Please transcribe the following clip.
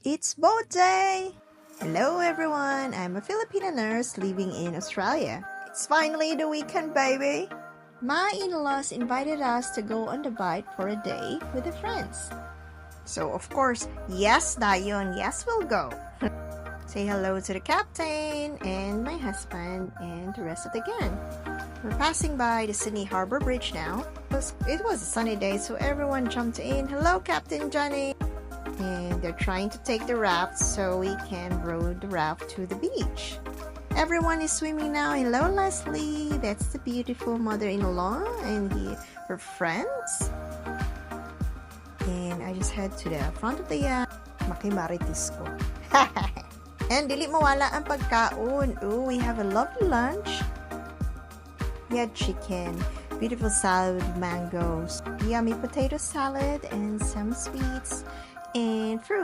It's boat day! Hello everyone, I'm a Filipino nurse living in Australia. It's finally the weekend, baby! My in-laws invited us to go on the boat for a day with the friends. So of course, yes Dayon, yes we'll go. Say hello to the captain and my husband and the rest of the gang. We're passing by the Sydney Harbour Bridge now. It was a sunny day, so everyone jumped in. Hello, Captain Johnny! And they're trying to take the raft so we can row the raft to the beach. Everyone is swimming now. Hello, Leslie! That's the beautiful mother-in-law and her friends. And I just head to the front of the yacht. Makimaritis ko. And dili mawala ang pagkaon. Ooh, we have a lovely lunch. We had chicken, beautiful salad with mangoes, yummy potato salad, and some sweets and fruit.